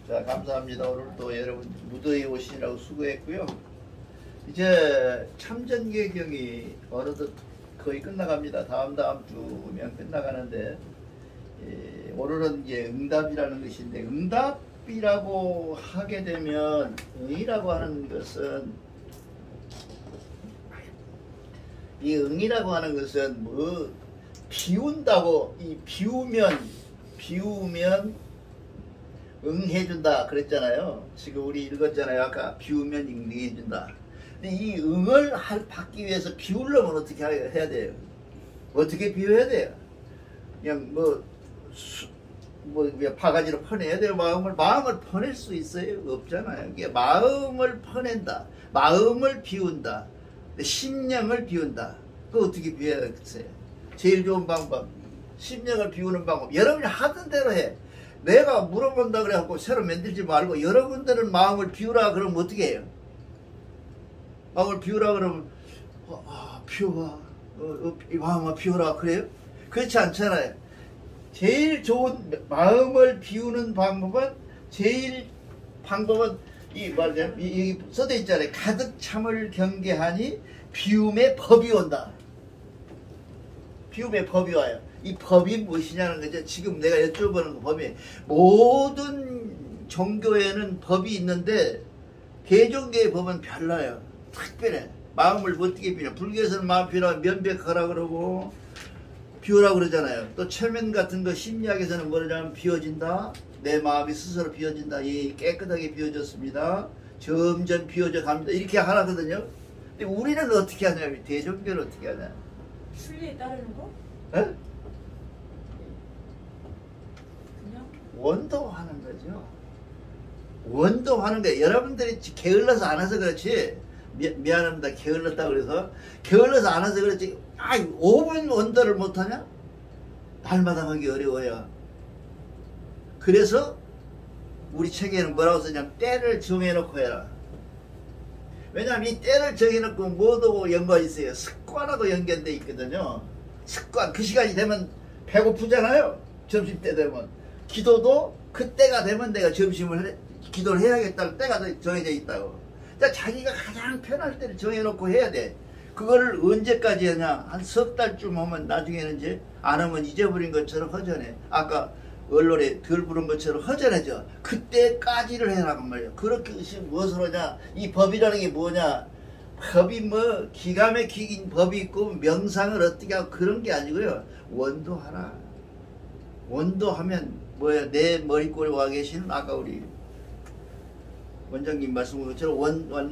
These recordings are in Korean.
자, 감사합니다. 오늘도 여러분 무더위 오시느라고 수고했고요. 이제 참전개경이 어느덧 거의 끝나갑니다. 다음 주면 끝나가는데, 오늘은 이제 응답이라는 것인데, 응답이라고 하게 되면, 응이라고 하는 것은, 이 응이라고 하는 것은 뭐 비운다고, 이 비우면 응해준다 그랬잖아요. 지금 우리 읽었잖아요. 아까 비우면 응해준다. 근데 이 응을 받기 위해서 비우려면 어떻게 해야 돼요? 어떻게 비워야 돼요? 그냥 바가지로 퍼내야 돼요. 마음을 퍼낼 수 있어요? 없잖아요. 이게 마음을 퍼낸다. 마음을 비운다. 심령을 비운다. 그거 어떻게 비워야겠어요? 제일 좋은 방법, 심령을 비우는 방법. 여러분이 하던 대로 해. 내가 물어본다 그래갖고 새로 만들지 말고, 여러분들은 마음을 비우라 그러면 어떻게 해요? 마음을 비우라 그러면 비워봐. 마음을 비우라 그래요? 그렇지 않잖아요. 제일 좋은 마음을 비우는 방법은, 여기 써져 있잖아요. 가득 참을 경계하니 비움의 법이 온다. 비움의 법이 와요. 이 법이 무엇이냐는 거죠. 지금 내가 여쭤보는 법이, 모든 종교에는 법이 있는데 개종교의 법은 별로예요. 특별해. 마음을 어떻게 비우냐. 불교에서는 마음 비우라고 면백하라 그러고 비우라 그러잖아요. 또 최면 같은 거 심리학에서는 뭐냐면 비워진다. 내 마음이 스스로 비워진다. 깨끗하게 비워졌습니다. 점점 비워져 갑니다. 이렇게 하라거든요. 근데 우리는 어떻게 하냐면, 대종교는 어떻게 하냐. 순리에 따르는 거? 에? 그냥? 원도하는 거죠. 원도하는 거예요. 여러분들이 게을러서 안 해서 그렇지. 미안합니다. 게을렀다 그래서. 게을러서 안 해서 그렇지. 5분 원도를 못하냐? 날마다 하기 어려워요. 그래서 우리 책에는 뭐라고 쓰냐면, 때를 정해놓고 해라. 왜냐하면 이 때를 정해놓고 뭐도 연관이 있어요. 습관하고 연결돼 있거든요. 습관. 그 시간이 되면 배고프잖아요. 점심때 되면. 기도도 그때가 되면 내가 기도를 해야겠다는 때가 정해져 있다고. 그러니까 자기가 가장 편할 때를 정해놓고 해야 돼. 그거를 언제까지 하냐. 한 석 달쯤 하면 나중에는 이제 안 하면 잊어버린 것처럼 허전해. 아까 언론에 덜 부른 것처럼 허전해져. 그때까지를 해라고 말이야. 그렇게 무엇을 하냐. 이 법이라는 게 뭐냐. 법이 뭐 기가 막히긴 법이 있고 명상을 어떻게 하고 그런 게 아니고요. 원도하라. 원도하면 뭐야. 내 머리꼬리 와 계시는 아까 우리 원장님 말씀한 것처럼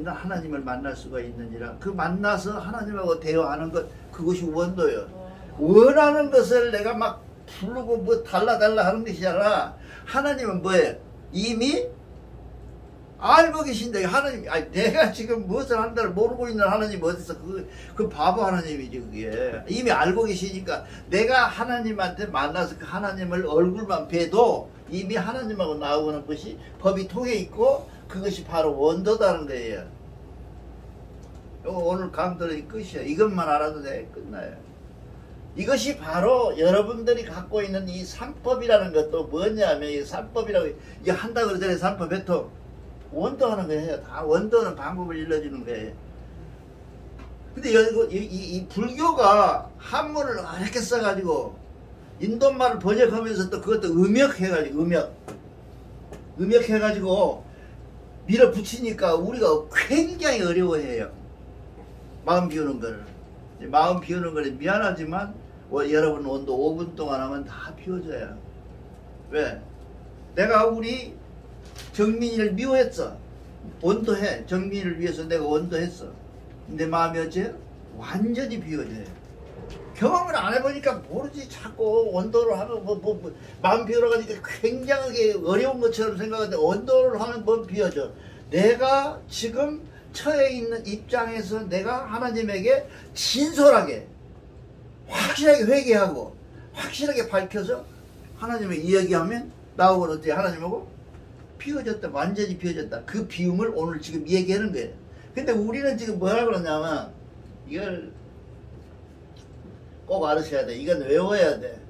하나님을 만날 수가 있느니라. 그 만나서 하나님하고 대화하는 것, 그것이 원도예요. 원하는 것을 내가 막 부르고 뭐 달라 하는 것이 아니라, 하나님은 뭐예요? 이미 알고 계신데, 하나님, 내가 지금 무엇을 한다를 모르고 있는 하나님 어디서, 그 바보 하나님이지, 그게. 이미 알고 계시니까, 내가 하나님한테 만나서 그 하나님을 얼굴만 뵈도 이미 하나님하고 나오는 것이 법이 통해 있고, 그것이 바로 원도다는 거예요. 오늘 강도는 끝이야. 이것만 알아도 내가 끝나요. 이것이 바로 여러분들이 갖고 있는 이 삼법이라는 것도 뭐냐면, 이 삼법이라고, 이거 한다 그러잖아요. 삼법 배통. 원도하는 거예요. 다 원도는 방법을 일러주는 거예요. 근데 이 불교가 한문을 이렇게 써가지고, 인도말을 번역하면서 또 그것도 음역해가지고, 음역해가지고, 밀어붙이니까 우리가 굉장히 어려워해요. 마음 비우는 거를. 마음 비우는 거는 미안하지만, 여러분 온도 5분 동안 하면 다 비워져요. 왜? 내가 우리 정민이를 미워했어. 원도해. 정민이를 위해서 내가 원도했어. 근데 마음이 어째요? 완전히 비워져요. 경험을 안 해보니까 모르지. 자꾸 원도를 하면 마음 비우러가니까 굉장하게 어려운 것처럼 생각하는데, 원도를 하면 뭐 비워져. 내가 지금 처해 있는 입장에서 내가 하나님에게 진솔하게, 확실하게 회개하고, 확실하게 밝혀서 하나님을 이야기하면 나오고는 어때요? 하나님하고 비워졌다. 완전히 비워졌다. 그 비움을 오늘 지금 얘기하는 거예요. 근데 우리는 지금 뭐라고 그러냐면, 이걸 꼭 알으셔야 돼. 이건 외워야 돼.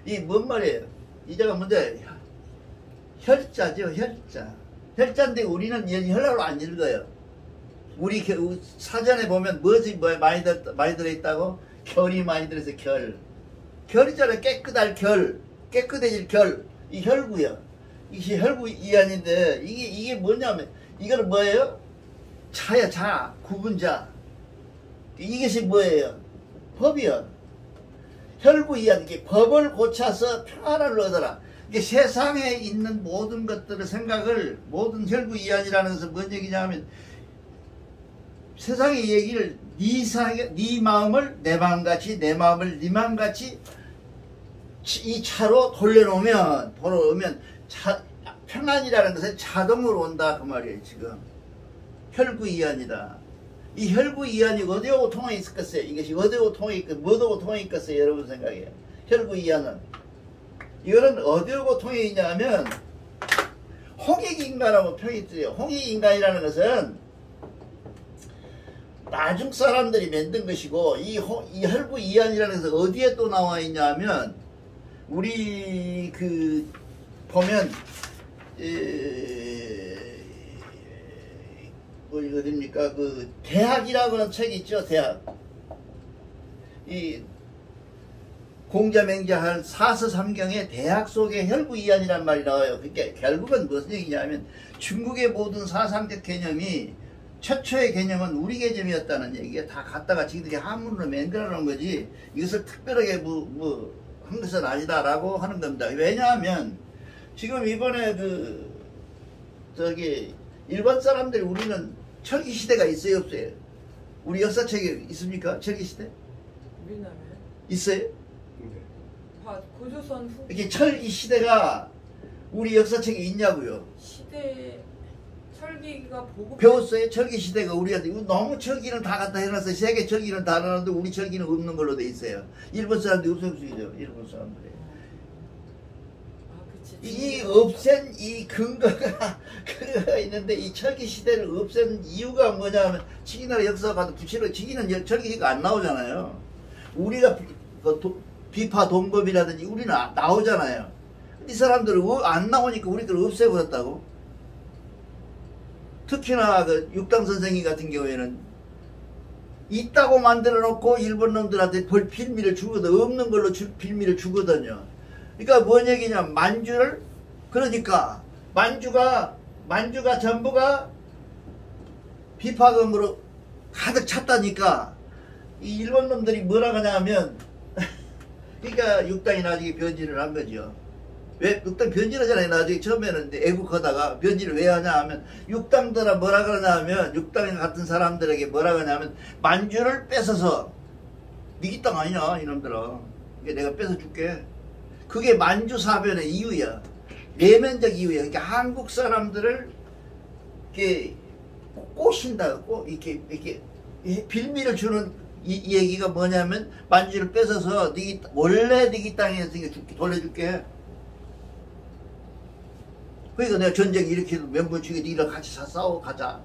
이 뭔 말이에요? 이자가 뭔데? 혈자죠, 혈자. 혈자인데 우리는 혈자로 안 읽어요. 우리 사전에 보면 뭐지 많이 들어있다고? 결이 많이 들어있어요. 결이잖아요. 깨끗할 결, 깨끗해질 결. 이 혈구요. 이게 혈구 이안인데 이게 뭐냐면 이거는 뭐예요? 자야, 자, 구분자. 이것이 뭐예요? 법이요. 혈구 이안, 이게 법을 고쳐서 평안을 얻어라. 이게 세상에 있는 모든 것들의 생각을, 모든 혈구 이안이라는 것은 뭔 얘기냐면, 세상의 얘기를 네 마음을 내 마음같이, 내 마음을 네 마음같이 이 차로 돌려놓으면 평안이라는 것은 자동으로 온다 그 말이에요. 지금 혈구 이안이다. 이 혈구 이안이 어디하고 통해 있겠어요? 이것이 어디하고 통해 있겠어요? 뭐하고 통해 있겠어요? 여러분 생각해요. 혈구 이안은 이거는 어디하고 통해 있냐면 홍익인간하고 평이 있어요. 홍익인간이라는 것은 나중 사람들이 만든 것이고, 이 혈구 이안이라는 것은 어디에 또 나와 있냐면, 우리 보면 어딥니까? 대학이라고 하는 책이 있죠. 대학. 이 공자맹자한 사서삼경에 대학 속에 혈구 이안이란 말이 나와요. 그러니까 결국은 무슨 얘기냐면 중국의 모든 사상적 개념이 최초의 개념은 우리 개념이었다는 얘기가 다 갖다가 지들이 한문으로 만들어 놓은 거지, 이것을 특별하게 한 것은 아니다라고 하는 겁니다. 왜냐하면 지금 이번에 일본 사람들이 우리는 철기 시대가 있어요, 없어요? 우리 역사책에 있습니까? 철기 시대? 우리나라에 있어요? 고조선 후 이렇게 철기 시대가 우리 역사책에 있냐고요? 시대 철기가 보고 배웠어요? 철기 시대가 우리한테 너무 철기는 다 갖다 해놨어요. 세계 철기는 다 해놨는데 우리 철기는 없는 걸로 돼 있어요. 일본 사람들이 없애주죠. 일본 사람들이. 이 없앤 이 근거가 있는데, 이 철기 시대를 없앤 이유가 뭐냐면 치기나라 역사가 가도 구체로 치기는 철기가 안 나오잖아요. 우리가 비파 동법이라든지 우리는 나오잖아요. 이 사람들은 안 나오니까 우리들 없애버렸다고. 특히나 육당 선생님 같은 경우에는 있다고 만들어 놓고 일본 놈들한테 볼 빌미를 주거든. 없는 걸로 빌미를 주거든요. 그러니까 뭔 얘기냐, 그러니까 만주가 전부가 비파금으로 가득 찼다니까 이 일본 놈들이 뭐라 하냐면 그러니까 육당이 나중에 변질을 한 거죠. 왜? 육당 변질하잖아요. 나중에 처음에는 애국하다가 변질을 왜 하냐 하면, 육당들아 뭐라 그러냐 하면, 육당 같은 사람들에게 뭐라 그러냐면, 만주를 뺏어서 니기 땅 아니냐 이놈들아, 이게 내가 뺏어줄게. 그게 만주 사변의 이유야. 내면적 이유야. 그러니까 한국 사람들을 이렇게 꼬신다, 이렇게 빌미를 주는 이 얘기가 뭐냐면, 만주를 뺏어서 원래 니기 땅에 있으니까 돌려줄게. 그러니까 내가 전쟁 일으켜도 명분 주게 니랑 같이 싸워 가자.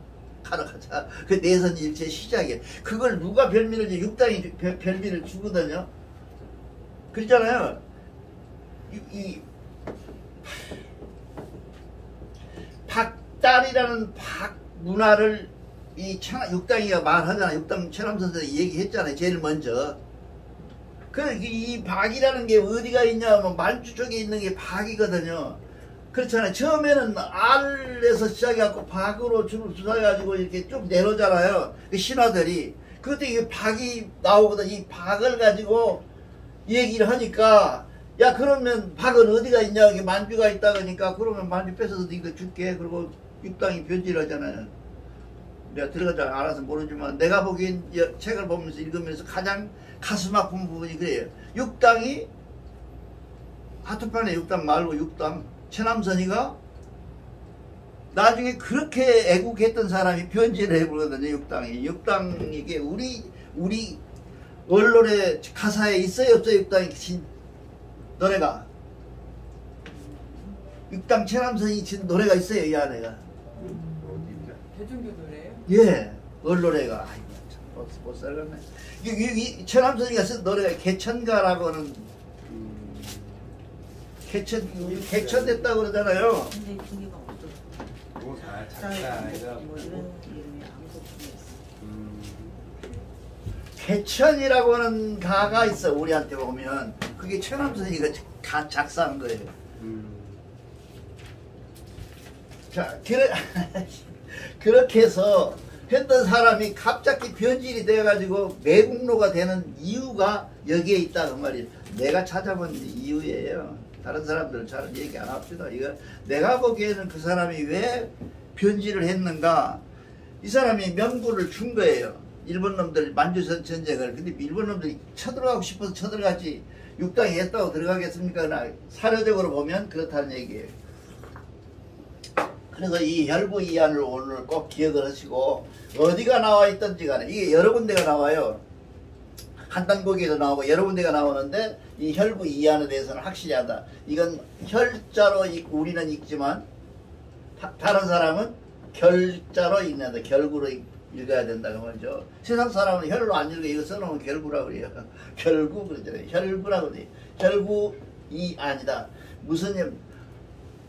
그 내선 일체 시작이야. 그걸 누가 별미를 줘? 육당이 별미를 주거든요. 그렇잖아요. 이 박달이라는 박 문화를 육당이가 말하잖아. 육당 최남 선생이 얘기했잖아요. 제일 먼저. 이 박이라는 게 어디가 있냐면 만주 쪽에 있는 게 박이거든요. 그렇잖아요. 처음에는 알에서 시작해갖고 박으로 줄을 주사해가지고 이렇게 쭉 내려오잖아요. 그 신하들이. 그때 이 박이 나오거든. 이 박을 가지고 얘기를 하니까, 야, 그러면 박은 어디가 있냐? 이게 만주가 있다 그러니까, 그러면 만주 뺏어서 이거 줄게. 그리고 육당이 변질하잖아요. 내가 들어가지 않아서 모르지만, 내가 보기엔 책을 보면서 읽으면서 가장 가슴 아픈 부분이 그래요. 육당이, 하트판에 육당 말고 육당, 최남선이가 나중에 그렇게 애국했던 사람이 변질을 해버리거든요. 육당이 이게 우리 언론의 가사에 있어요, 없어요? 육당이 노래가, 육당 최남선이 친 노래가 있어요, 이 안에가. 대중교 노래예요? 예, 언론에가. 아이고 참 못 살겠네. 최남선이가 쓴 노래가 개천가라고 하는 개천됐다고 그러잖아요. 근데 기계가 없어. 모사 작사 이거 뭐 이런 이름이 아무것도 없어. 개천이라고 하는 가가 있어. 우리한테 보면 그게 천암선이가 작사한 거예요. 자, 그렇게 해서 했던 사람이 갑자기 변질이 돼가지고 매국노가 되는 이유가 여기에 있다 그 말이에요. 내가 찾아본 이유예요. 다른 사람들은 잘 얘기 안 합시다. 이거 내가 보기에는 그 사람이 왜 변질을 했는가, 이 사람이 명분을 준 거예요. 일본 놈들 만주선 전쟁을. 근데 일본 놈들이 쳐들어가고 싶어서 쳐들어갔지 육당이 했다고 들어가겠습니까? 사료적으로 보면 그렇다는 얘기예요. 그래서 이 혈부이안을 오늘 꼭 기억을 하시고, 어디가 나와 있든지 간에 이게 여러 군데가 나와요. 한단고기에도 나오고 여러 군데가 나오는데 이 혈부이안에 대해서는 확실히 한다. 이건 혈자로 우리는 읽지만 다른 사람은 결자로 읽는다. 결구로 읽어야 된다 그 말이죠. 세상 사람은 혈로 안 읽어. 이거 써놓으면 결구라고 그래요. 결구 그러잖아요. 혈구라고 그래요. 혈부이안이다. 무슨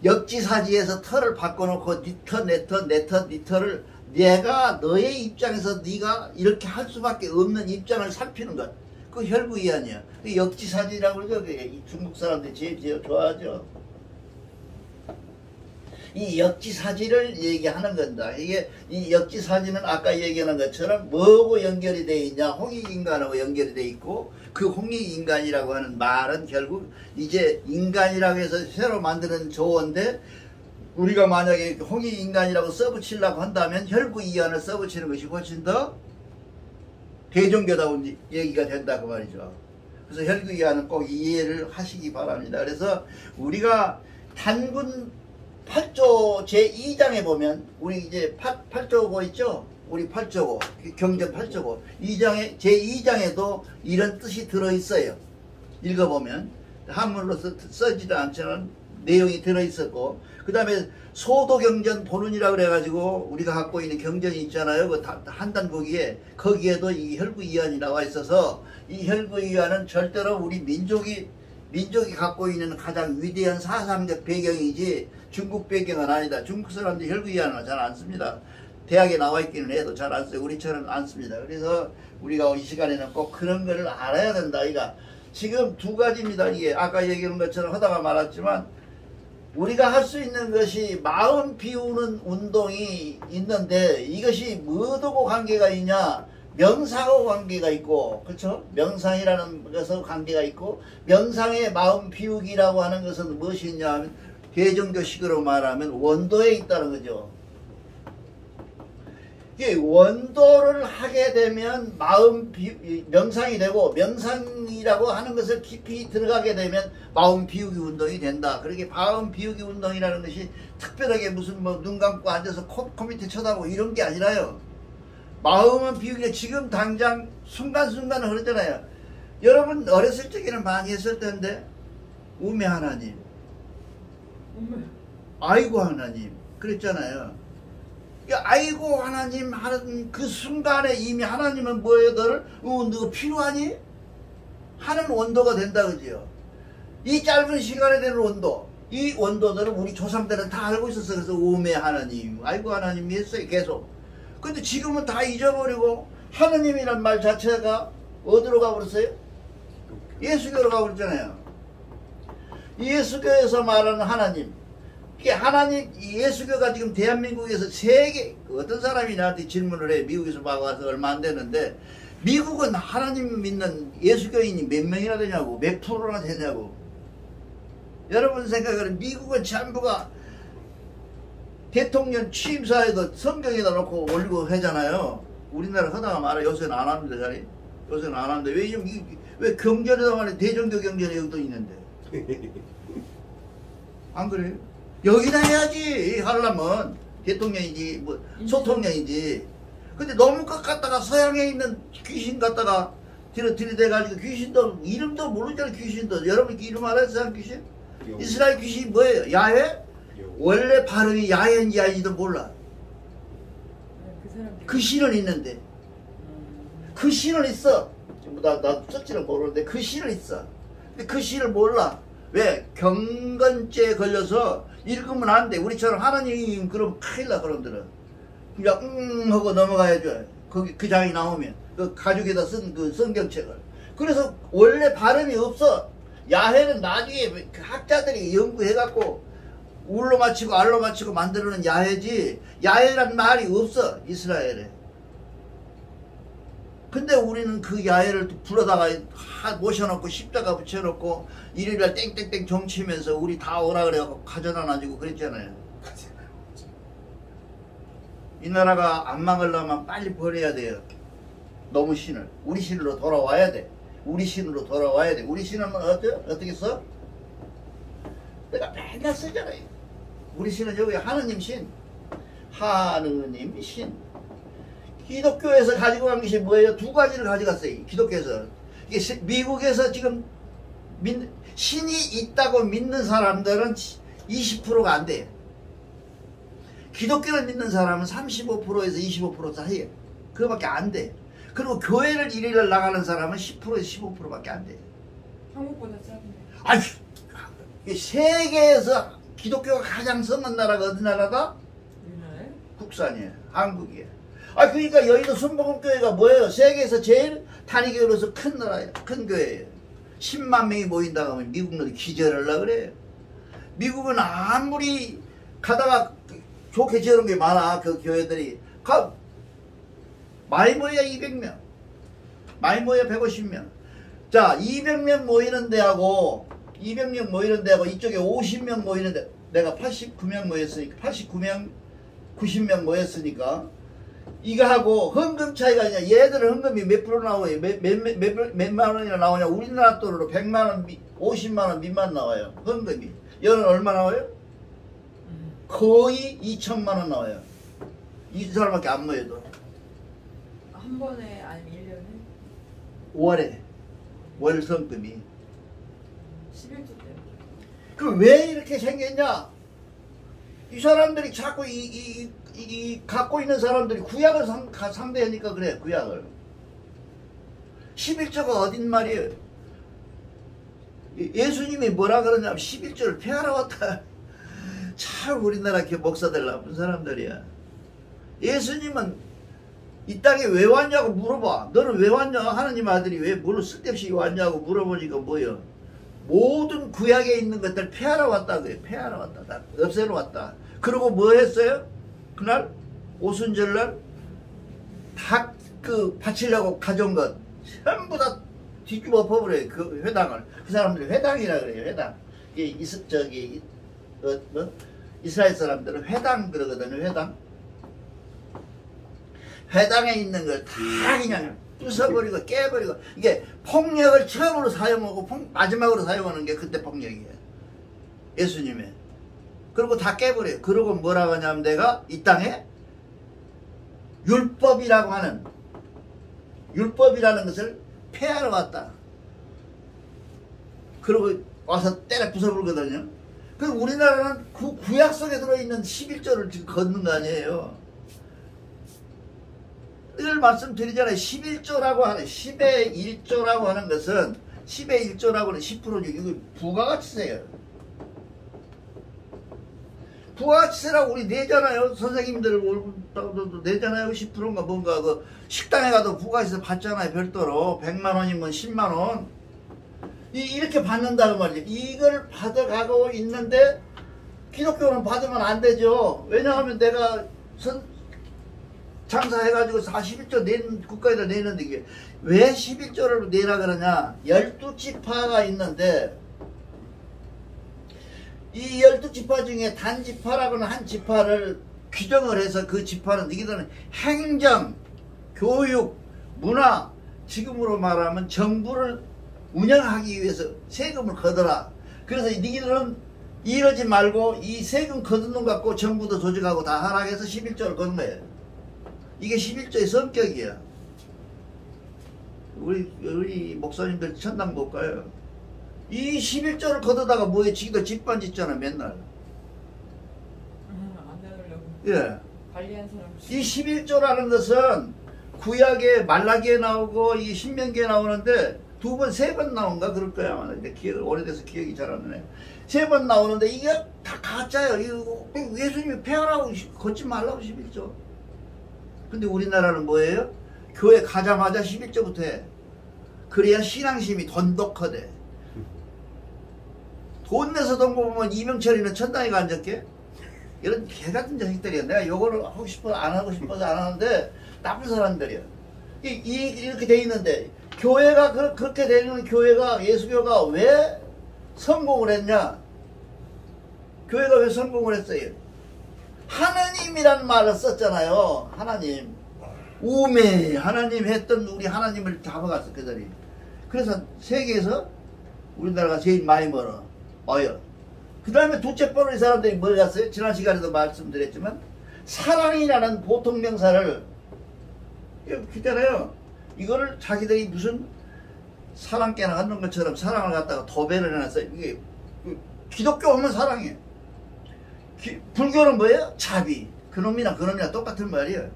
역지사지에서 터를 바꿔놓고 니 터, 내 터, 내 터, 니 터를 내가 너의 입장에서 네가 이렇게 할 수밖에 없는 입장을 살피는 것. 그 혈부이안이야. 그 역지사지라고 그러죠. 이 중국 사람들이 제일 좋아하죠. 이 역지사지를 얘기하는 건다. 이게 이 역지사지는 아까 얘기하는 것처럼 뭐하고 연결이 되어 있냐. 홍익인간하고 연결이 되어 있고, 그 홍익인간이라고 하는 말은 결국 이제 인간이라고 해서 새로 만드는 조어인데, 우리가 만약에 홍익인간이라고 써붙이려고 한다면 혈부이안을 써붙이는 것이 훨씬 더 대종교다운 얘기가 된다 그 말이죠. 그래서 혈부이안은 꼭 이해를 하시기 바랍니다. 그래서 우리가 단군 8조 제2장에 보면, 우리 이제 8조고 있죠? 우리 8조고, 경전 8조고, 제2장에도 이런 뜻이 들어있어요. 읽어보면. 한문으로 써지도 않지만 내용이 들어있었고, 그 다음에 소도경전 본운이라고 그래가지고 우리가 갖고 있는 경전이 있잖아요. 그 한단고기에, 거기에도 이 혈부이안이 나와 있어서, 이 혈부이안은 절대로 우리 민족이 갖고 있는 가장 위대한 사상적 배경이지 중국 배경은 아니다. 중국 사람들이 혈부이안은 잘 안 씁니다. 대학에 나와 있기는 해도 잘 안 써요. 우리처럼 안 씁니다. 그래서 우리가 이 시간에는 꼭 그런 걸 알아야 된다. 이가 지금 두 가지입니다. 이게 아까 얘기한 것처럼 하다가 말았지만, 우리가 할 수 있는 것이 마음 비우는 운동이 있는데, 이것이 뭐하고 관계가 있냐? 명상하고 관계가 있고, 그렇죠? 명상이라는 것하고 관계가 있고, 명상의 마음 비우기라고 하는 것은 무엇이 있냐 하면, 대종교식으로 말하면 원도에 있다는 거죠. 이게 원도를 하게 되면 명상이 되고, 명상이라고 하는 것을 깊이 들어가게 되면 마음 비우기 운동이 된다. 그렇게 마음 비우기 운동이라는 것이 특별하게 무슨 뭐 눈 감고 앉아서 코 밑에 쳐다보고 이런 게 아니라요. 마음은 비우기가 지금 당장 순간순간을 그러잖아요. 여러분 어렸을 적에는 많이 했을 텐데, 우매 하나님, 아이고 하나님 그랬잖아요. 아이고 하나님 하는 그 순간에 이미 하나님은 뭐예요? 너를 너 필요하니? 하는 원도가 된다 그죠? 이 짧은 시간에 되는 원도, 이 원도들은 우리 조상들은 다 알고 있었어. 그래서 우매 하나님, 아이고 하나님이 했어요 계속. 근데 지금은 다 잊어버리고 하나님이란 말 자체가 어디로 가버렸어요? 예수교로 가버렸잖아요. 예수교에서 말하는 하나님, 이게 하나님, 예수교가 지금 대한민국에서 세계, 어떤 사람이 나한테 질문을 해. 미국에서 와서 얼마 안 됐는데, 미국은 하나님 믿는 예수교인이 몇 명이나 되냐고, 몇 프로나 되냐고. 여러분 생각하는 미국은 전부가 대통령 취임사에도 성경에다 놓고 올리고 하잖아요. 우리나라 하다가 말아. 요새는 안 합니다, 자리. 요새는 안 합니다. 왜 경전에다 말해. 대종교 경전에 여기도 있는데. 안 그래요? 여기다 해야지. 하려면 대통령이지 뭐 소통령이지. 근데 너무 것 갖다가 서양에 있는 귀신 갖다가 들이대가지고, 귀신도 이름도 모르잖아. 귀신도 여러분 이름 알아요? 서양 귀신? 이스라엘 귀신이 뭐예요? 야훼? 원래 발음이 야훼인지 아닌지도 몰라. 그 신은 있는데, 그 신은 있어. 나 썼지는 모르는데 그 신은 있어. 근데 그 신을 몰라. 왜? 경건죄에 걸려서 읽으면 안 돼. 우리처럼 하나님 그럼 큰일 나 그런들은. 그냥 하고 넘어가야죠. 거기 그 장이 나오면 그 가죽에다 쓴 그 성경책을. 그래서 원래 발음이 없어. 야훼는 나중에 그 학자들이 연구해갖고 울로 맞추고 알로 맞추고 만들어낸 야훼지 야훼란 말이 없어 이스라엘에. 근데 우리는 그 야훼를 불러다가 모셔놓고 십자가 붙여놓고 일요일날 땡땡땡 정치면서 우리 다 오라 그래갖고 가져다 놔주고 그랬잖아요. 이 나라가 안 망하려면 빨리 버려야 돼요. 너무 신을. 우리 신으로 돌아와야 돼. 우리 신으로 돌아와야 돼. 우리 신은 어떻게 써? 내가 맨날 쓰잖아요. 우리 신은 여기 하느님 신. 하느님 신. 기독교에서 가지고 간 것이 뭐예요? 두 가지를 가져갔어요. 기독교에서. 이게 미국에서 지금 신이 있다고 믿는 사람들은 20%가 안 돼요. 기독교를 믿는 사람은 35%에서 25% 사이에. 그거밖에 안 돼. 그리고 교회를 일일을 나가는 사람은 10%에서 15%밖에 안 돼. 한국보다 작네. 아휴, 세계에서 기독교가 가장 성한 나라가 어디 나라가? 우리나라에? 국산이에요. 한국이에요. 아, 그러니까 여의도 순복음교회가 뭐예요? 세계에서 제일 단위교회로서 큰 나라예요. 큰 교회예요. 10만 명이 모인다고 하면 미국놈이 기절하려고 그래요. 미국은 아무리 가다가 좋게 지어놓은 게 많아. 그 교회들이. 많이 모여야 200명. 많이 모여야 150명. 자, 200명 모이는 데하고 200명 모이는 데하고 이쪽에 50명 모이는데 내가 89명 모였으니까 89명 90명 모였으니까 이거하고 헌금 차이가 아니라 얘들은 헌금이 몇 프로 나와요? 몇만 원이나 나오냐? 우리나라 돈으로 100만 원, 50만 원 미만 나와요. 헌금이. 얘는 얼마 나와요? 거의 2천만 원 나와요. 이 사람밖에 안 모여도. 한 번에 아니면 1년에? 5월에 월 성금이. 11조 때문에. 그 왜 이렇게 생겼냐? 이 사람들이 자꾸 갖고 있는 사람들이 구약을 상대하니까 그래. 구약을. 11조가 어딘 말이에요? 예수님이 뭐라 그러냐면 11조를 폐하러 왔다. 참 우리나라 목사들 나쁜 사람들이야. 예수님은 이 땅에 왜 왔냐고 물어봐. 너는 왜 왔냐? 하나님 아들이 왜 뭘 쓸데없이 왔냐고 물어보니까 뭐요? 모든 구약에 있는 것들 폐하러 왔다 그래. 폐하러 왔다. 다 없애러 왔다. 그리고 뭐 했어요? 그날 오순절날 다 그 바치려고 가져온 것 전부 다 뒤집어 엎어버려요. 그 회당을. 그 사람들이 회당이라 그래요. 회당. 이스라엘 사람들은 회당 그러거든요. 회당. 회당에 있는 걸 다 그냥 부숴버리고 깨버리고. 이게 폭력을 처음으로 사용하고 마지막으로 사용하는 게 그때 폭력이에요. 예수님의. 그리고 다 깨버려요. 그러고 뭐라고 하냐면 내가 이 땅에 율법이라는 것을 폐하러 왔다. 그러고 와서 때려 부숴버리거든요. 그 우리나라는 구약 속에 들어있는 11조를 지금 걷는 거 아니에요. 늘 말씀드리잖아요. 11조라고 하는 10의 1조라고 하는 것은 10의 1조라고 하는 10%죠. 이거 부가가치세요. 부가가치세라고 우리 내잖아요. 선생님들 월급도 내잖아요. 10%인가 뭔가 그 식당에 가도 부가가치세 받잖아요. 별도로 100만 원이면 10만 원 이렇게 받는다는 말이에요. 이걸 받아가고 있는데 기독교는 받으면 안 되죠. 왜냐하면 내가 장사해가지고 41조 국가에다 내는데 이게 왜 11조를 내라 그러냐? 12지파가 있는데 이 12지파 중에 단지파라고는 한 지파를 규정을 해서 그 지파는 너희들은 행정, 교육, 문화, 지금으로 말하면 정부를 운영하기 위해서 세금을 거둬라. 그래서 너희들은 이러지 말고 이 세금 거둔 돈 갖고 정부도 조직하고 다 하락해서 11조를 거둔 거예요. 이게 11조의 성격이야. 우리 목사님들 천당 못 가요. 이 11조를 거두다가 뭐에 지도 집반 짓잖아 맨날. 안 되려고. 예. 관리한 사람. 이 11조라는 것은 구약에 말라기에 나오고 이 신명기에 나오는데 두 번, 세 번 나온가 그럴 거야 아마. 근데 기억을 오래돼서 기억이 잘 안 나네. 세 번 나오는데 이게 다 가짜예요. 이거 예수님이 폐하라고 걷지 말라고 11조. 근데 우리나라는 뭐예요? 교회 가자마자 11조부터 해. 그래야 신앙심이 돈독하대. 돈 내서 돈 뽑으면 이명철이는 천당에 앉았게? 이런 개같은 자식들이야. 내가 요거를 하고 싶어 안 하고 싶어서 안 하는데 나쁜 사람들이야. 이렇게 돼 있는데 교회가 그렇게 되는 교회가 예수교가 왜 성공을 했냐? 교회가 왜 성공을 했어요? 하나님이란 말을 썼잖아요. 하나님. 우매 하나님 했던 우리 하나님을 잡아갔어 그 자리. 그래서 세계에서 우리나라가 제일 많이 벌어. 그 다음에 둘째 번으로 이 사람들이 뭘 갔어요? 지난 시간에도 말씀드렸지만 사랑이라는 보통 명사를 있잖아요. 이거를 자기들이 무슨 사랑 깨나가는 것처럼 사랑을 갖다가 도배를 해놨어요. 이게 기독교 하면 사랑이에요. 불교는 뭐예요? 자비. 그놈이나 똑같은 말이에요.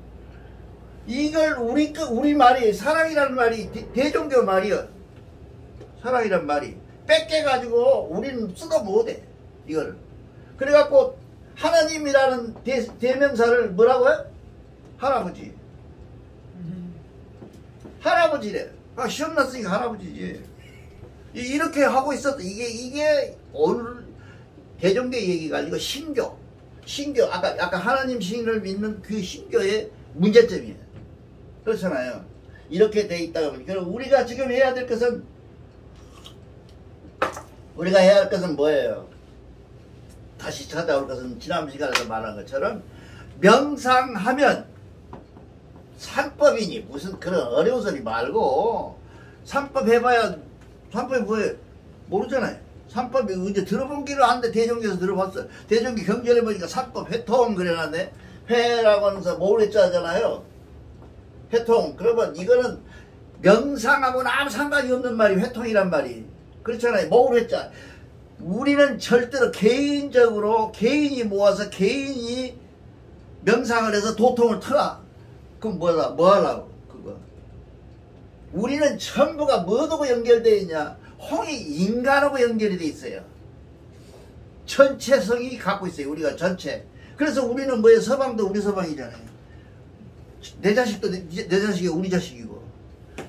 이걸 우리 말이 사랑이라는 말이 대종교 말이에요. 사랑이란 말이 뺏겨가지고 우리는 쓰다 못해 이거를. 그래갖고 하나님이라는 대명사를 뭐라고요? 할아버지. 할아버지래. 시험 났으니까 할아버지지. 이렇게 하고 있었다. 이게 오늘 대종교 얘기가 아니고 신교. 아까 하나님 신을 믿는 그 신교의 문제점이에요. 그렇잖아요. 이렇게 돼 있다 보니 그럼 우리가 지금 해야 될 것은 뭐예요? 다시 찾아올 것은 지난 시간에서 말한 것처럼 명상하면 산법이니 무슨 그런 어려운 소리 말고 산법 해봐야 산법이 뭐예요? 모르잖아요. 산법이 언제 들어본 길을 아는데 대종교에서 들어봤어. 대종교 경전에 보니까 산법 회통 그래놨네. 회라고 하면서 모르겠자 하잖아요. 회통. 그러면 이거는 명상하고는 아무 상관이 없는 말이 회통이란 말이. 그렇잖아요. 모르겠자. 우리는 절대로 개인적으로 개인이 모아서 개인이 명상을 해서 도통을 터라. 그럼 뭐 하려고 그거. 우리는 전부가 뭐하고 연결되어 있냐. 홍이 인간하고 연결이 돼 있어요. 전체성이 갖고 있어요. 우리가 전체. 그래서 우리는 뭐예요? 서방도 우리 서방이잖아요. 내 자식도 내 자식이 우리 자식이고.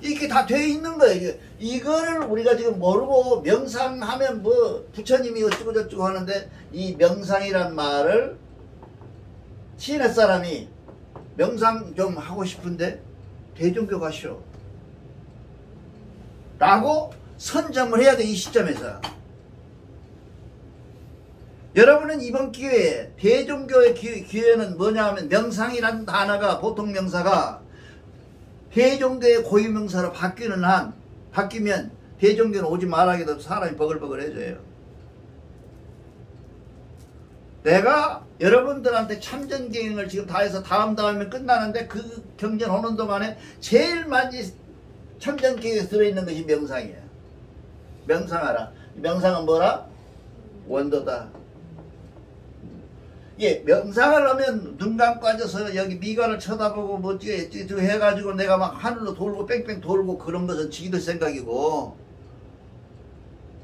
이렇게 다 돼 있는 거예요. 이거를 우리가 지금 모르고 명상하면 뭐 부처님이 어쩌고 저쩌고 하는데 이 명상이란 말을 시내 사람이 명상 좀 하고 싶은데 대종교 가시오 라고 선점을 해야 돼. 이 시점에서 여러분은 이번 기회에 대종교의 기회는 뭐냐 하면 명상이라는 단어가 보통 명사가 대종교의 고유명사로 바뀌면 대종교는 오지 말하게 되면 사람이 버글버글해져요. 내가 여러분들한테 참전경을 지금 다 해서 다음에 끝나는데 그 경전 오는 동안에 제일 많이 참전경에 들어있는 것이 명상이에요. 명상하라. 명상은 뭐라? 원도다. 예, 명상을 하면 눈 감고 앉아서 여기 미간을 쳐다보고 뭐 어찌게 해가지고 내가 막 하늘로 돌고 뺑뺑 돌고 그런 것은 지들 생각이고.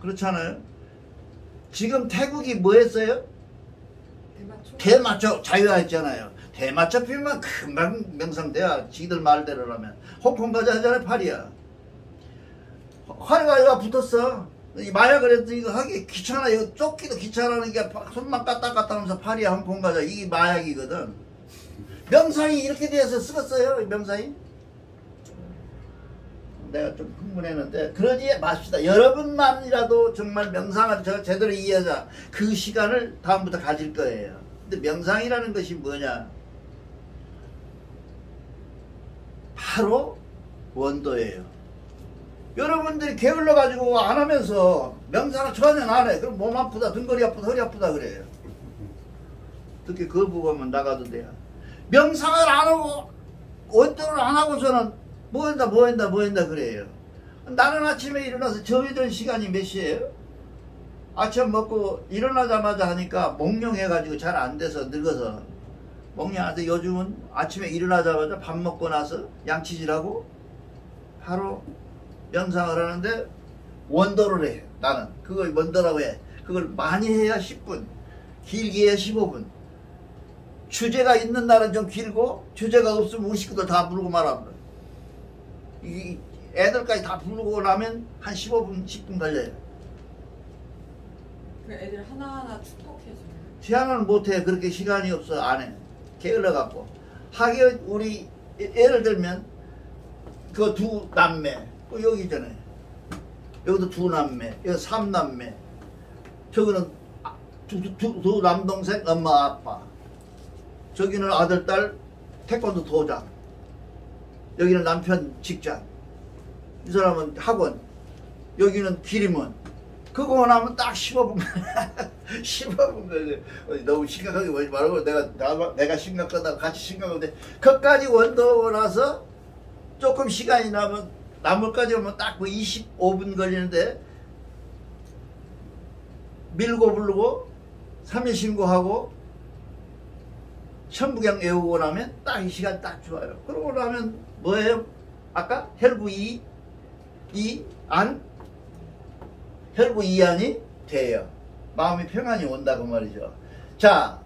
그렇잖아요. 지금 태국이 뭐 했어요? 대마초 자유화했잖아요. 대마초 피우면 금방 명상돼야 지들 말대로라면. 홍콩 가자 하잖아요. 파리야. 화려가 붙었어. 이 마약을 해도 이거 하기 귀찮아. 이거 쫓기도 귀찮으니까 손만 까딱까딱 하면서 파리야 홍콩 가자. 이게 마약이거든. 명상이 이렇게 돼서 쓰겠어요. 명상이. 내가 좀 흥분했는데 그러지 맙시다. 여러분만이라도 정말 명상을 제대로 이해하자. 그 시간을 다음부터 가질 거예요. 근데 명상이라는 것이 뭐냐? 바로 원도예요. 여러분들이 게을러 가지고 안 하면서 명상을 전혀 안 해. 그럼 몸 아프다, 등거리 아프다, 허리 아프다 그래요. 특히 그거 보고 하면 나가도 돼요. 명상을 안 하고 원도를 안 하고서는 뭐 한다 그래요. 나는 아침에 일어나서 정해진 시간이 몇 시예요? 아침 먹고 일어나자마자 하니까 몽룡해가지고 잘 안 돼서 늙어서 몽룡한테 요즘은 아침에 일어나자마자 밥 먹고 나서 양치질하고 바로 명상을 하는데 원도를 해. 나는 그걸 원도라고 해. 그걸 많이 해야 10분, 길게 해야 15분. 주제가 있는 날은 좀 길고 주제가 없으면 우리 식구들 다 부르고 말합니다. 이 애들까지 다 부르고 나면 한 15분, 10분 걸려요. 그 애들 하나하나 축복해주는. 제한은 못해. 그렇게 시간이 없어. 안 해. 게을러갖고. 하긴 우리 예를 들면 그 두 남매 여기 있잖아요. 여기도 두 남매, 여기 3남매, 저기는 두 남동생 엄마 아빠, 저기는 아들 딸 태권도 도장, 여기는 남편 직장, 이 사람은 학원, 여기는 기림원. 그거 하면 딱 15분 15분 걸려. 너무 심각하게 보지 말고 내가 심각하다고 같이 심각한데 그까지 원더고 나서 조금 시간이 남을까지 오면 딱 그 25분 걸리는데 밀고 부르고 3일 신고하고 천부경 외우고 나면 딱 이 시간 딱 좋아요. 그러고 나면 뭐예요? 아까 혈구 혈구 이안이 돼요. 마음이 평안이 온다고 말이죠. 자,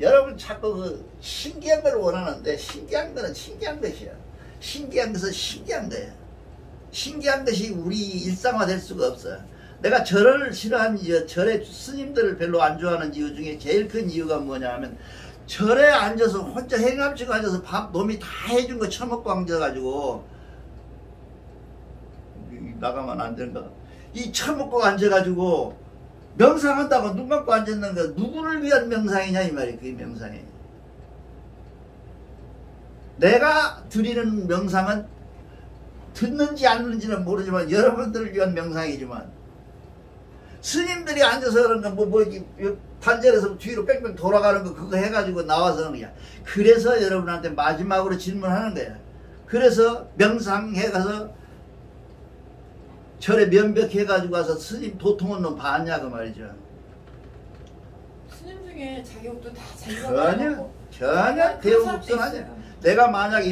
여러분 자꾸 그 신기한 걸 원하는데 신기한 거는 신기한 것이야. 신기한 것은 신기한 거야. 신기한 것이 우리 일상화될 수가 없어요. 내가 절을 싫어하는 이유, 절의 스님들을 별로 안 좋아하는 이유 중에 제일 큰 이유가 뭐냐 하면 절에 앉아서 혼자 행암치고 앉아서 밥 놈이 다 해준 거 처먹고 앉아가지고 나가면 안 되는가? 이 처먹고 앉아가지고 명상한다고 눈 감고 앉았는 거 누구를 위한 명상이냐 이 말이에요. 그게 명상이. 내가 드리는 명상은 듣는지 안 듣는지는 모르지만 여러분들을 위한 명상이지만 스님들이 앉아서 그런 거 단절에서 뒤로 뺑뺑 돌아가는 거 그거 해가지고 나와서 그냥 그래서 여러분한테 마지막으로 질문하는 거야. 그래서 명상해 가서 절에 면벽해가지고 와서 스님 도통한 놈 봤냐 그 말이죠. 스님 중에 자기 옷도 다 자기가 전혀 대우국선하지. 내가 만약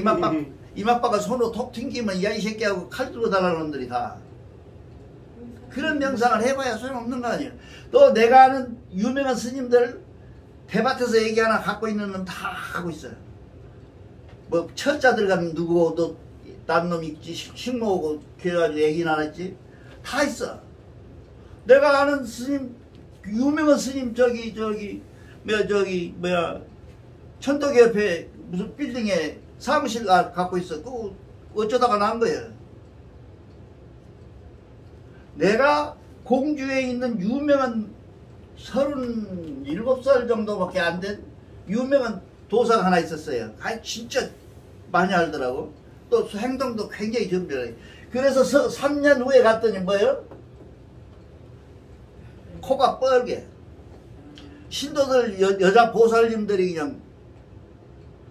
이마빠가 손으로 톡 튕기면 야 이 새끼하고 칼 들고 달라는 놈들이 다 그런 명상을 해봐야 소용없는 거 아니에요. 또 내가 아는 유명한 스님들 대밭에서 얘기 하나 갖고 있는 놈 다 하고 있어요. 뭐 철자들 가면 누구고 또 딴 놈 있지 식모고 그래가지고 얘기는 안 했지 다 있어. 내가 아는 스님 유명한 스님 저기 천덕 옆에 무슨 빌딩에 사무실 갖고 있어. 그거 어쩌다가 난 거예요. 내가 공주에 있는 유명한 37살 정도밖에 안 된 유명한 도사가 하나 있었어요. 진짜 많이 알더라고. 또 행동도 굉장히 정별해. 그래서 3년 후에 갔더니 뭐예요? 코가 뻘게. 신도들 여자 보살님들이 그냥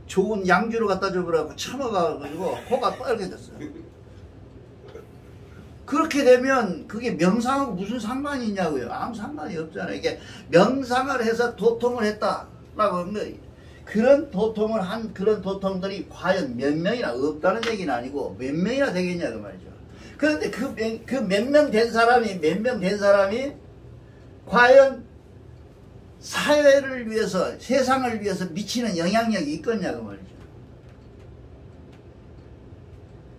좋은 양주를 갖다 줘버려갖고 처먹어가지고 코가 뻘개졌어요. 그렇게 되면 그게 명상하고 무슨 상관이 있냐고요. 아무 상관이 없잖아요. 이게 명상을 해서 도통을 했다라고 하는 거예요. 그런 도통을 한 그런 도통들이 과연 몇 명이나 없다는 얘기는 아니고 몇 명이나 되겠냐 그 말이죠. 그런데 그 몇 명 된 사람이 과연 사회를 위해서 세상을 위해서 미치는 영향력이 있겠냐 그 말이죠.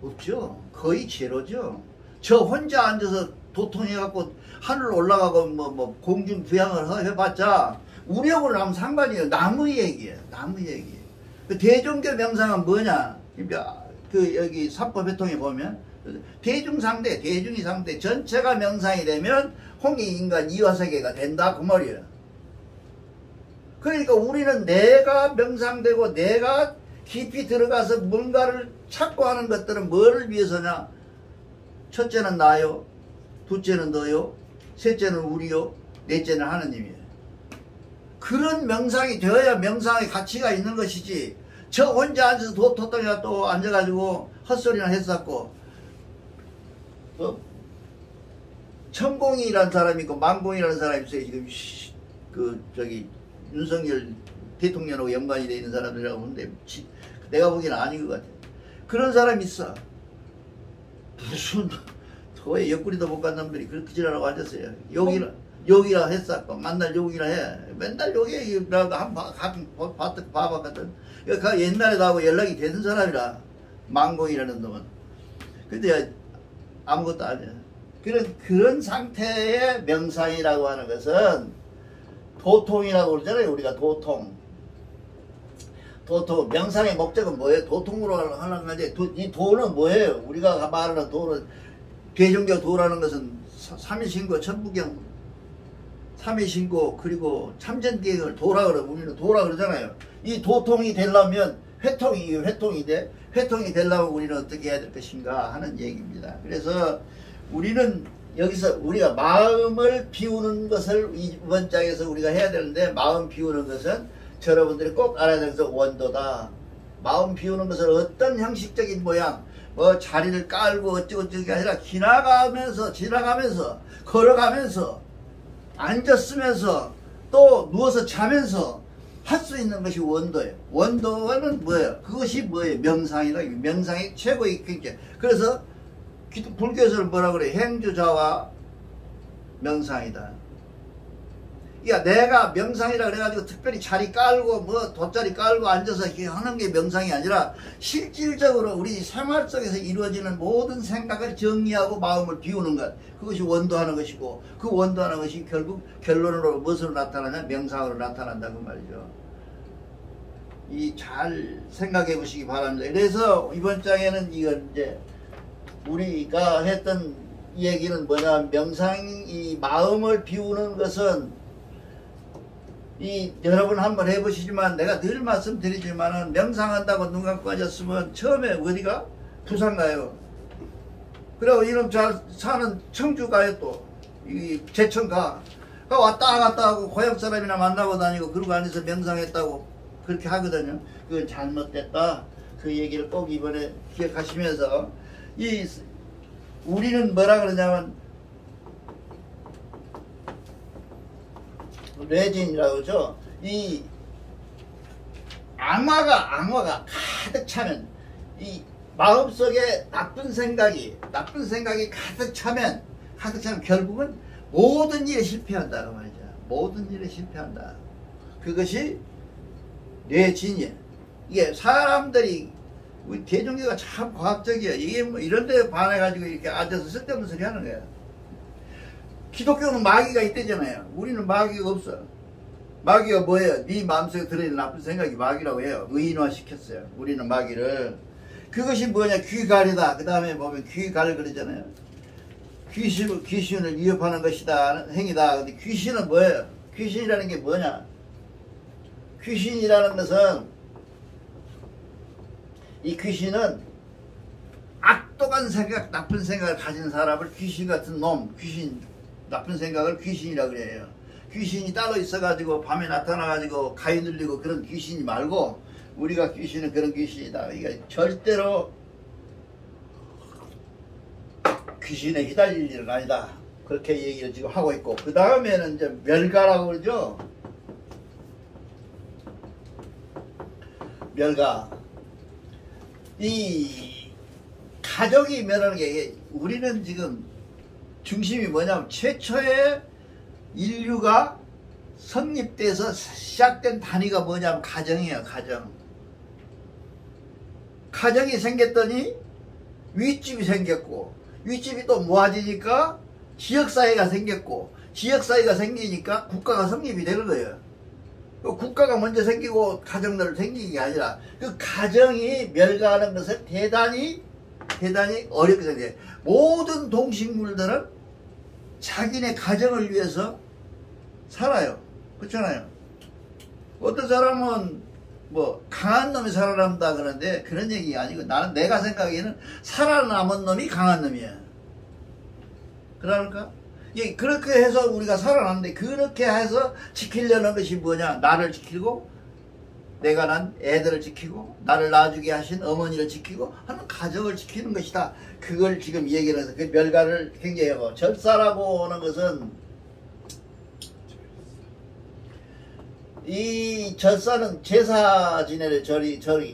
없죠. 거의 제로죠. 저 혼자 앉아서 도통해갖고 하늘 올라가고 뭐 공중 부양을 해봤자 우리하고는 아무 상관이에요. 나무 얘기예요. 나무 얘기. 그 대종교 명상은 뭐냐? 그 여기 삼법회통에 보면 대중상대, 대중이 상대 전체가 명상이 되면 홍익인간 이화세계가 된다 그 말이에요. 그러니까 우리는 내가 명상되고 내가 깊이 들어가서 뭔가를 찾고 하는 것들은 뭐를 위해서냐? 첫째는 나요, 둘째는 너요, 셋째는 우리요, 넷째는 하느님이에요. 그런 명상이 되어야 명상의 가치가 있는 것이지 저 혼자 앉아서 도토덩이가 또 앉아가지고 헛소리나 했었고 천공이라는 사람이 있고 만공이라는 사람이 있어요. 지금 윤석열 대통령하고 연관이 되어 있는 사람들이라고 하는데 내가 보기에는 아닌 것 같아요. 그런 사람이 있어. 무슨 왜 옆구리도 못 간 놈들이 그렇게 지랄하고 앉았어요. 욕이라 했었고 만날 욕이라 해. 맨날 욕해. 한번 봐봤거든. 그 옛날에 나하고 연락이 되는 사람이라 망공이라는 놈은. 근데 아무것도 아니야. 그런 상태의 명상이라고 하는 것은 도통이라고 그러잖아요. 우리가 도통. 명상의 목적은 뭐예요? 도통으로 하는 건데, 이 도는 뭐예요? 우리가 말하는 도는, 대종교 도라는 것은 삼위신고, 천부경, 삼위신고, 그리고 참전기행을 도라 그러고, 우리는 도라 그러잖아요. 이 도통이 되려면, 회통이 돼. 회통이 되려면 우리는 어떻게 해야 될 것인가 하는 얘기입니다. 그래서 우리는 여기서 우리가 마음을 비우는 것을 이번 장에서 우리가 해야 되는데, 마음 비우는 것은 여러분들이 꼭 알아야 되는 것은 원도다. 마음 비우는 것은 어떤 형식적인 모양, 뭐 자리를 깔고 어쩌고저쩌고 아니라 지나가면서 걸어가면서 앉았으면서 또 누워서 자면서 할 수 있는 것이 원도예요. 원도는 뭐예요? 그것이 뭐예요? 명상이다. 명상이 최고의 경계. 그래서 불교에서는 뭐라 그래? 행주자와 명상이다. 그러니까 내가 명상이라 그래가지고 특별히 자리 깔고 뭐 돗자리 깔고 앉아서 이렇게 하는 게 명상이 아니라 실질적으로 우리 생활 속에서 이루어지는 모든 생각을 정리하고 마음을 비우는 것, 그것이 원도하는 것이고, 그 원도하는 것이 결국 결론으로 무엇으로 나타나냐? 명상으로 나타난다고 말이죠. 잘 생각해 보시기 바랍니다. 그래서 이번 장에는 이건 이제 우리가 했던 얘기는 뭐냐? 명상이 마음을 비우는 것은 여러분 한번 해보시지만 내가 늘 말씀드리지만은 명상한다고 눈 감고 앉았으면 처음에 어디가? 부산 가요. 그리고 이놈 잘 사는 청주 가요. 또 제천 가. 왔다 갔다 하고 고향 사람이나 만나고 다니고 그러고 앉아서 명상했다고 그렇게 하거든요. 그건 잘못됐다. 그 얘기를 꼭 이번에 기억하시면서 우리는 뭐라 그러냐면 뇌진이라고 그러죠. 이 악마가 가득 차면, 이 마음속에 나쁜 생각이 가득 차면 결국은 모든 일에 실패한다 그 말이죠. 모든 일에 실패한다. 그것이 뇌진이에요. 이게 사람들이 우리 대종교가 참 과학적이에요. 이게 뭐 이런 데 반해가지고 이렇게 앉아서 쓸데없는 소리 하는 거야. 기독교는 마귀가 있대잖아요. 우리는 마귀가 없어. 마귀가 뭐예요? 네 마음속에 들어있는 나쁜 생각이 마귀라고 해요. 의인화 시켰어요. 우리는 마귀를. 그것이 뭐냐? 귀갈이다. 그 다음에 보면 귀갈 그러잖아요. 귀신을 위협하는 것이다. 행위다. 근데 귀신은 뭐예요? 귀신이라는 게 뭐냐? 귀신이라는 것은, 이 귀신은 악독한 생각, 나쁜 생각을 가진 사람을 귀신 같은 놈, 나쁜 생각을 귀신이라 그래요. 귀신이 따로 있어가지고 밤에 나타나가지고 가위 눌리고 그런 귀신이 말고, 우리가 귀신은 그런 귀신이다. 이게 절대로 귀신에 휘달릴 일은 아니다. 그렇게 얘기를 지금 하고 있고, 그 다음에는 이제 멸가라고 그러죠. 멸가. 이 가족이 멸하는 게, 우리는 지금 중심이 뭐냐면 최초의 인류가 성립돼서 시작된 단위가 뭐냐면 가정이에요. 가정이 생겼더니 윗집이 생겼고, 윗집이 또 모아지니까 지역사회가 생겼고, 지역사회가 생기니까 국가가 성립이 되는 거예요. 국가가 먼저 생기고 가정들 생기는 게 아니라, 그 가정이 멸가하는 것을 대단히 어렵게 생겨요. 모든 동식물들은 자기네 가정을 위해서 살아요. 그렇잖아요. 어떤 사람은 뭐 강한 놈이 살아남다 그러는데 그런 얘기가 아니고, 내가 생각하기에는 살아남은 놈이 강한 놈이야. 그러니까 그렇게 해서 우리가 살아남는데, 그렇게 해서 지키려는 것이 뭐냐? 나를 지키고, 내가 난 애들을 지키고, 나를 낳아주게 하신 어머니를 지키고 하는 가정을 지키는 것이다. 그걸 지금 얘기를 해서 그 멸가를 굉장히 하고, 절사라고 하는 것은, 이 절사는 제사 지내를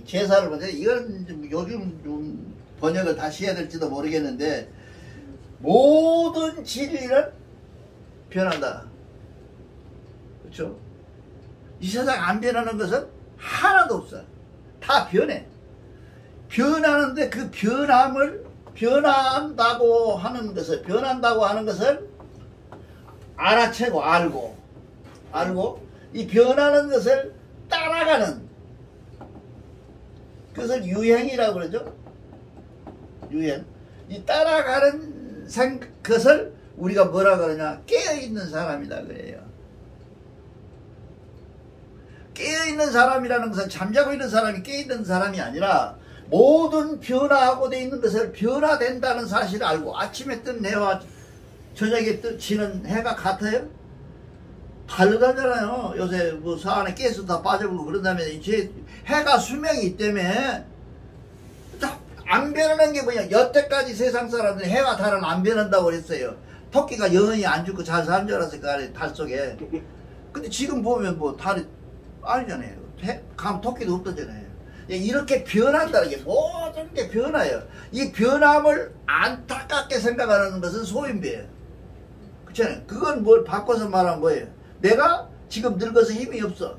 제사를 먼저, 이건 요즘 좀 번역을 다시 해야 될지도 모르겠는데, 모든 진리는 변한다. 그렇죠? 이 세상 안 변하는 것은 하나도 없어. 다 변해. 변하는데 그 변함을 변한다고 하는 것을 알아채고 알고 이 변하는 것을 따라가는 그것을 유행이라고 그러죠. 유행. 이 따라가는 것을 우리가 뭐라 그러냐? 깨어있는 사람이다 그래요. 깨어있는 사람이라는 것은 잠자고 있는 사람이 깨어있는 사람이 아니라 모든 변화하고 돼 있는 것을 변화된다는 사실을 알고 아침에 뜬 해와 저녁에 지는 해가 같아요? 다르다잖아요. 요새 뭐 사안에 가스 다 빠져버리고 그런 다음에 이제 해가 수명이 있다며 안 변하는 게 뭐냐. 여태까지 세상 사람들이 해와 달은 안 변한다고 그랬어요. 토끼가 영원히 안 죽고 잘 사는 줄 알았어요. 그 안에 달 속에. 근데 지금 보면 뭐 달이 아니잖아요. 토끼도 없다잖아요. 이렇게 변한다는 게 모든 게 변화예요. 이 변함을 안타깝게 생각하는 것은 소인배예요. 그렇잖아요. 그건 뭘 바꿔서 말하면 뭐예요? 내가 지금 늙어서 힘이 없어.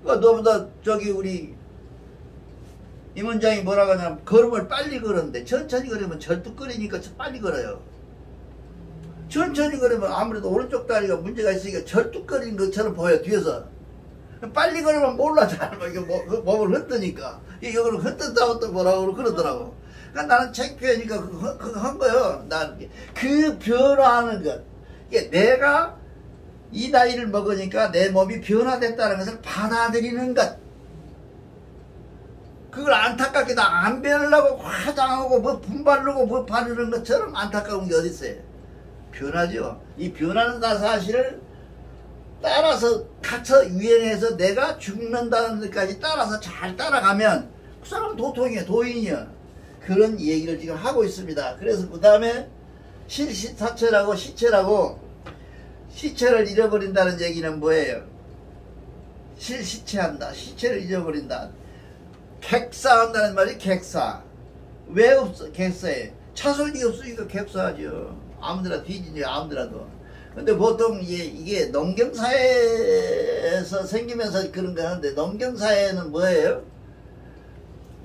그러니까 너보다 우리 임원장이 뭐라고 하냐면 걸음을 빨리 걸었는데 천천히 걸으면 절뚝거리니까 빨리 걸어요. 천천히 걸으면 아무래도 오른쪽 다리가 문제가 있으니까 절뚝거리는 것처럼 보여 뒤에서. 빨리 걸으면 몰라잖아. 몸을 흔드니까. 이거를 흔든다고 또 뭐라고 그러더라고. 그러니까 나는 창피하니까 그거 한 거예요. 나는 그 변화하는 것. 이게 내가 이 나이를 먹으니까 내 몸이 변화됐다는 것을 받아들이는 것. 그걸 안타깝게 다 안 변하려고 화장하고 뭐 분발르고 뭐 바르는 것처럼 안타까운 게 어디 있어요. 변하죠. 이 변하는 사실을 따라서 갇혀 유행해서 내가 죽는다는 데까지 따라서 잘 따라가면 그 사람은 도통이야, 도인이야. 그런 얘기를 지금 하고 있습니다. 그래서 그 다음에 실시사체라고 시체를 잃어버린다는 얘기는 뭐예요? 실시체한다. 시체를 잃어버린다. 객사한다는 말이 객사. 왜 없어? 객사에 차선이 없으니까 객사하죠. 아무데나 뒤지죠. 아무데라도. 근데 보통 이게 농경사회에서 생기면서 그런 거 하는데, 농경사회는 뭐예요?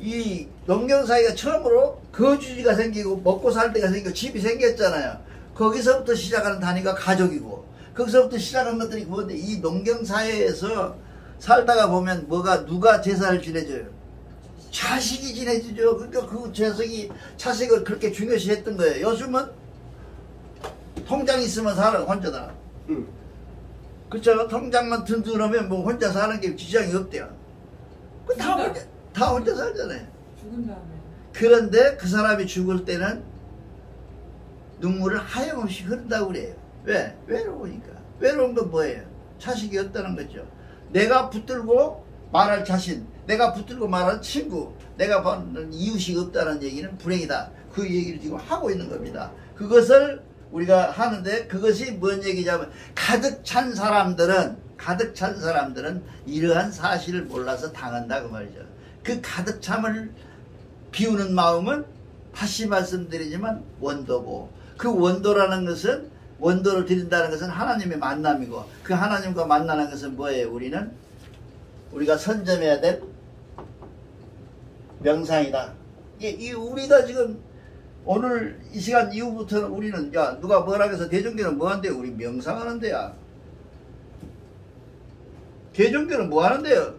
이 농경사회가 처음으로 거주지가 생기고 먹고 살 데가 생기고 집이 생겼잖아요. 거기서부터 시작하는 단위가 가족이고, 거기서부터 시작한 것들이 뭔데, 이 농경사회에서 살다가 보면 누가 제사를 지내줘요? 자식이 지내주죠. 그러니까 그 자식을 그렇게 중요시 했던 거예요. 요즘은 통장 있으면 살아, 혼자다. 그쵸? 통장만 든든하면 뭐 혼자 사는 게 지장이 없대요. 다 혼자 살잖아요. 죽은 다음에. 그런데 그 사람이 죽을 때는 눈물을 하염없이 흐른다고 그래요. 왜? 외로우니까. 외로운 건 뭐예요? 자식이 없다는 거죠. 내가 붙들고 말할 자신, 내가 붙들고 말할 친구, 내가 받는 이웃이 없다는 얘기는 불행이다. 그 얘기를 지금 하고 있는 겁니다. 그것을 우리가 하는데, 그것이 뭔 얘기냐면 가득 찬 사람들은 이러한 사실을 몰라서 당한다 그 말이죠. 그 가득 참을 비우는 마음은 다시 말씀드리지만 원도고, 그 원도라는 것은, 원도를 드린다는 것은 하나님의 만남이고, 그 하나님과 만나는 것은 뭐예요? 우리가 선점해야 될 명상이다. 우리가 지금 오늘 이 시간 이후부터는 우리는, 야, 누가 뭐라 해서 대종교는 뭐 한대요? 우리 명상하는 데야. 대종교는 뭐 하는 데요?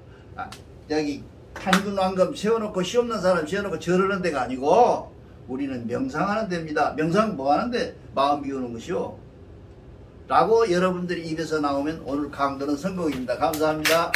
여기 탄군왕금 세워놓고 시없는 사람 세워놓고 저러는 데가 아니고, 우리는 명상하는 데입니다. 명상 뭐 하는데? 마음 비우는 것이요. 라고 여러분들이 입에서 나오면 오늘 강도는 성공입니다. 감사합니다.